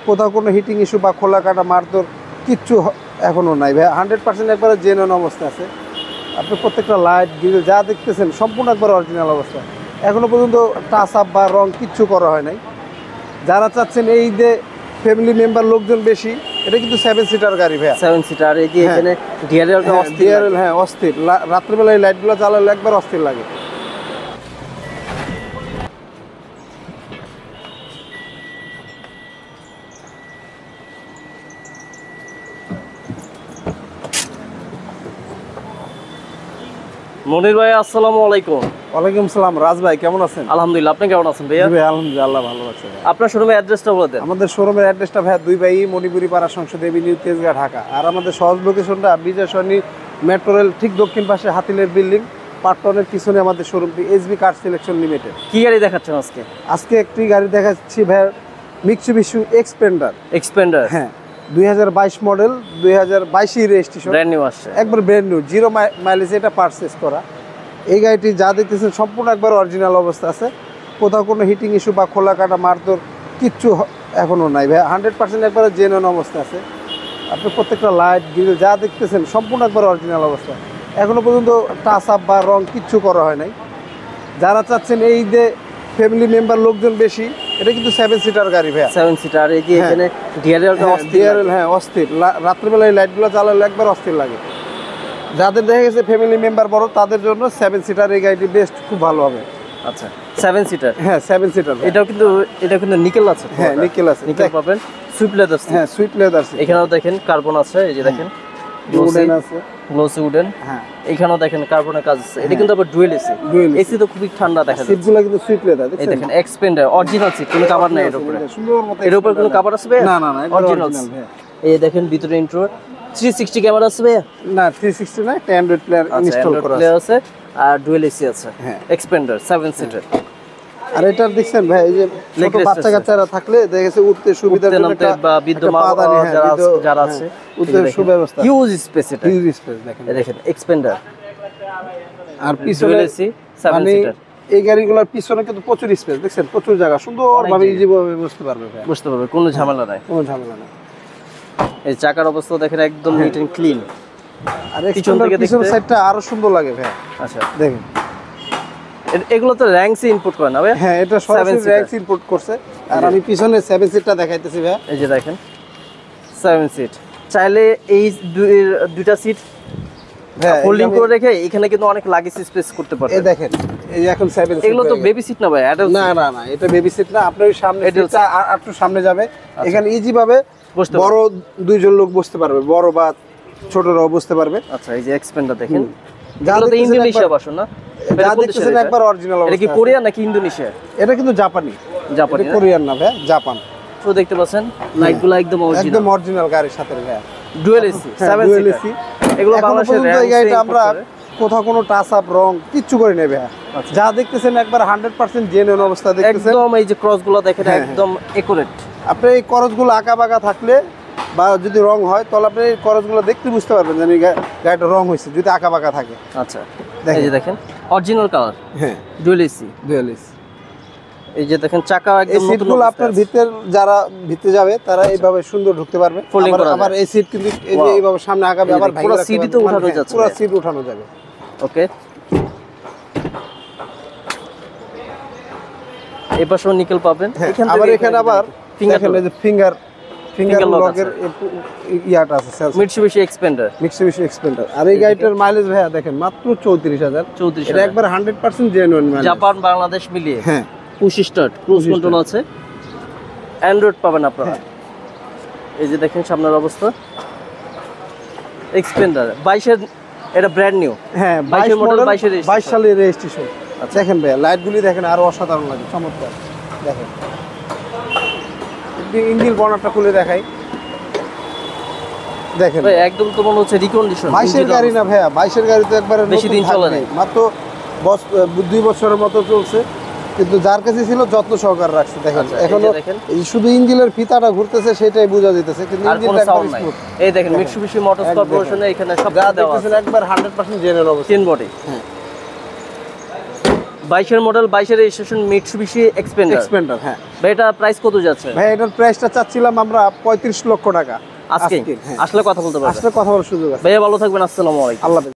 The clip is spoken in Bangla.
কোথাও কোনো হিটিং ইস্যু বা খোলা কাটা মারধর কিচ্ছু এখনও নাই ভাই, 100% একবারে জেনুইন অবস্থা আছে। আপনি প্রত্যেকটা লাইট গ্রিল যা দেখতেছেন সম্পূর্ণ একবার অরিজিনাল অবস্থা, এখনও পর্যন্ত টাচ আপ বা রং কিচ্ছু করা হয় নাই। যারা চাচ্ছেন এই যে ফ্যামিলি মেম্বার লোকজন বেশি, এটা কিন্তু 7 সিটার গাড়ি ভাইয়া, 7 সিটার। এই যে এখানে ডিআরএলটা অস্থির, হ্যাঁ অস্থির, রাত্রিবেলা এই লাইটগুলো জ্বালালে একবার অস্থির লাগে। মনির ভাই আসসালামু আলাইকুম। ওয়ালাইকুম সালাম। রাজ ভাই কেমন আছেন? আলহামদুলিল্লাহ, আপনি কেমন আছেন ভাইয়া? ভাই আলহামদুলিল্লাহ, আল্লাহ ভালো আছে। আপনার শোরুমের অ্যাড্রেসটা বলে দেন। আমাদের শোরুমের অ্যাড্রেসটা ভাইয়া 2 বাই মণিপুরি পাড়া, সংসদ এভিনিউ, তেজগাঁ, ঢাকা। আর আমাদের সহজ লোকেশনটা বিজয় সরণি মেট্রো রেল ঠিক দক্ষিণ পাশে হাতিলের বিল্ডিং, পার্টনের পিছনে আমাদের শোরুমটি এসবি কার সিলেকশন লিমিটেড। কি গাড়ি দেখাচ্ছেন আজকে? আজকে একটি গাড়ি দেখাচ্ছি ভাইয়া, মিৎসুবিশি এক্সপেন্ডার। হ্যাঁ, 2022 মডেল, 2022 রেজিস্ট্রেশন, ব্র্যান্ড নিউ আসছে, একবার ব্র্যান্ড নিউ, 0 মাইলেজ এটা পারচেজ করা। এই গাড়িটি যা দেখতেছেন সম্পূর্ণ একবার অরিজিনাল অবস্থা আছে, কোথাও কোনো হিটিং ইস্যু বা খোলা কাটা মারধর কিচ্ছু এখনও নাই ভাই, 100% একবারে জেনুইন অবস্থা আছে। আপনি প্রত্যেকটা লাইট গ্রিল যা দেখতেছেন সম্পূর্ণ একবার অরিজিনাল অবস্থা, এখনও পর্যন্ত টাচ আপ বা রং কিচ্ছু করা হয় নাই। যারা চাচ্ছেন এই যে ফ্যামিলি মেম্বার লোকজন বেশি, এটা কিন্তু 7 সিটার গাড়ি ভাইয়া, 7 সিটার। এই যে এখানে ডিআরএলটা অস্থির, হ্যাঁ অস্থির, রাত্রিবেলা এই লাইটগুলো জ্বালালে একবার অস্থির লাগে। যাদের দেখা গেছে ফ্যামিলি মেম্বার বড়, তাদের জন্য 7 সিটার এই গাড়িটি বেস্ট, খুব ভালো হবে। আচ্ছা, 7 সিটার। হ্যাঁ 7 সিটার। এটা কিন্তু নিকেল আছে। হ্যাঁ নিকেল আছে, নিকেল পাবেন। Swift leather. হ্যাঁ সুইফট লেদার। এখানেও দেখেন কার্বন আছে, এই যে দেখেন উডেন আছে, গ্লোসি উডেন। হ্যাঁ এখানেও দেখেন কার্বনের কাজ আছে। এটা কিন্তু আবার ডুয়েল এসি। এসি তো খুবই ঠান্ডা দেখা যায়। সিটগুলো কিন্তু সুইফট লেদার, এই দেখেন এক্সপেন্ডার অরিজিনাল সিট, কোনো কভার নাই এর উপরে। এর উপরে কোনো কভার আছে ভাই? না না না, অরিজিনাল ভাই। এই দেখেন ভিতরে ইন্ট্রো 360 ক্যামেরা আছে ভাই? না 360 না, অ্যান্ড্রয়েড প্লেয়ার ইনস্টল করা আছে আর ডুয়েল এসি আছে। হ্যাঁ এক্সপেন্ডার 7 সিটার। আর এটা দেখছেন ভাই, এই যে ছোট বাচ্চা কাচ্চারা থাকলে দেখেছে উঠতে সুবিধার জন্য একটা বা বৃদ্ধ মা যারা আছে উঠতে সুব্যবস্থা, হিউজ স্পেস। এটা হিউজ স্পেস দেখেন, এই দেখেন এক্সপেন্ডার। আর পিছনে এসি 7 সিটার। এই গাড়িগুলোর পিছনে কিন্তু প্রচুর স্পেস, দেখছেন প্রচুর জায়গা, সুন্দরভাবে ইজিভাবে বসতে পারবে ভাই, বুঝতে পারবে, কোনো ঝামেলা নাই, কোনো ঝামেলা নাই। এই চাকার অবস্থা দেখেন একদম নিট এন্ড ক্লিন। আর পিছন সাইডটা আরো সুন্দর লাগে ভাই। আচ্ছা দেখেন, এগুলো তো র্যাঙ্কসে ইনপুট করে না ভাই? হ্যাঁ এটা সরাসরি র্যাঙ্কস ইনপুট করছে। আর আমি পিছনে 7 সিটটা দেখাইতেছি ভাই, এই যে দেখেন 7 সিট। চাইলে এই দুইটা সিট ফোল্ডিং করে রেখে এখানে কিন্তু অনেক লাগেজ স্পেস করতে পারবে। এই দেখেন, এই যে এখন 7 সিট। এগুলো তো বেবি সিট না ভাই, অ্যাডাল্ট। না না না, এটা বেবি সিট না, আপনার সামনে সিটটা একটু সামনে যাবে, এখানে ইজি ভাবে বড় দুইজন লোক বসতে পারবে, বড় বা ছোটরাও বসতে পারবে। আচ্ছা, এই যে এক্সপেন্ডার দেখেন, এগুলো তো ইন্দোনেশিয়া ভাষণ না? যা দেখতেছেন একবার অরিজিনাল অবস্থা। এটা কি কোরিয়া নাকি ইন্দোনেশিয়া? এটা কিন্তু জাপানি, জাপানি কোরিয়ান না ভাই, জাপান। তো দেখতে পাচ্ছেন লাইটগুলো একদম অরিজিনাল, একদম অরিজিনাল গাড়ির সাথে ভাই, ডুয়েল এসি 7 সিটার। এগুলো বাংলাদেশের এই গাড়িটা আমরা কোথাও কোনো টাচ আপ রং কিচ্ছু করে নেবে। যা দেখতেছেন একবার 100% জেনুইন অবস্থা দেখতেছেন। একদম এই যে ক্রসগুলো দেখেন একদম একুরেট। আপনি এই করজগুলো আঁকা বাঁকা থাকলে বা যদি রং হয়, তাহলে আপনি এই করজগুলো দেখতে বুঝতে পারবেন যে গাড়িটা রং হয়েছে, যদি আঁকা বাঁকা থাকে। আচ্ছা, এই যে দেখেন অরিজিনাল কালার। হ্যাঁ ডুয়েল এসি। এই যে দেখেন চাকা একদম নতুন। সিটগুলো আপনার ভিতর যারা ভিতরে যাবে তারা এইভাবে সুন্দর ঢুকতে পারবে। আবার এই সিট কিন্তু এই যে এইভাবে সামনে আগাবে, আবার পুরো সিট তো উঠানো যাচ্ছে, পুরো সিট উঠানো যাবে। ওকে, এই পাশেও নিকেল পাবেন। আবার এখানে আবার ফিঙ্গার লকের ইয়াটা আছে, মিৎসুবিশি এক্সপেন্ডার। আর এই গাড়িটার মাইলেজ ভাইয়া দেখেন মাত্র 34,000। এটা একবার 100% জেনুইন মাইলেজ, জাপান বাংলাদেশ মিলিয়ে। হ্যাঁ, পুশ স্টার্ট, ক্রুজ কন্ট্রোল আছে, অ্যান্ড্রয়েড পাবেন আপনারা। এই যে দেখেন সামনের অবস্থা, এক্সপেন্ডার 22 এর, এটা ব্র্যান্ড নিউ। হ্যাঁ 22 মডেল, 22 সালের রেজিস্ট্রেশন। দেখেন ভাই লাইটগুলি দেখেন, আরো অসাধারণ লাগে, চমৎকার। দেখেন ইঞ্জিন বর্ণাটা খুলে দেখাই, দেখেন ভাই একদম তো মনে হচ্ছে রিকন্ডিশন। 22 এর গাড়ি না ভাইয়া, 22 এর গাড়ি তো একবারে বেশি দিন চলে নাই, মাত্র 2 বছরের মতো চলছে, কিন্তু যার কাছে ছিল যত্ন সহকারে রাখছে। দেখেন এখনো শুধু ইঞ্জিনের ফিতাটা ঘুরতেছে, সেটাই বোঝা যাইতেছে, কিন্তু ইঞ্জিনটা একদম স্মুথ। এই দেখেন মিৎসুবিশি মোটরস কর্পোরেশনে এখানে সব যা দেখতেছেন একবার 100% জেনুইন অবস্থা, 10 বডি। হ্যাঁ 22-এর মডেল, 22-এর রেজিস্ট্রেশন, মিটসুবিশি এক্সপেন্ডার। এক্সপেন্ডার, হ্যাঁ ভাই এটা প্রাইস কত যাচ্ছে? ভাই এটার প্রাইসটা চাচ্ছিলাম আমরা 35 লক্ষ টাকা আজকে হ্যাঁ। আসলে কথা বলতে পারবেন। আসলে কথা বলার সুযোগ আছে। ভাইয়া ভালো থাকবেন, আসসালামু আলাইকুম। আল্লাহ হাফেজ।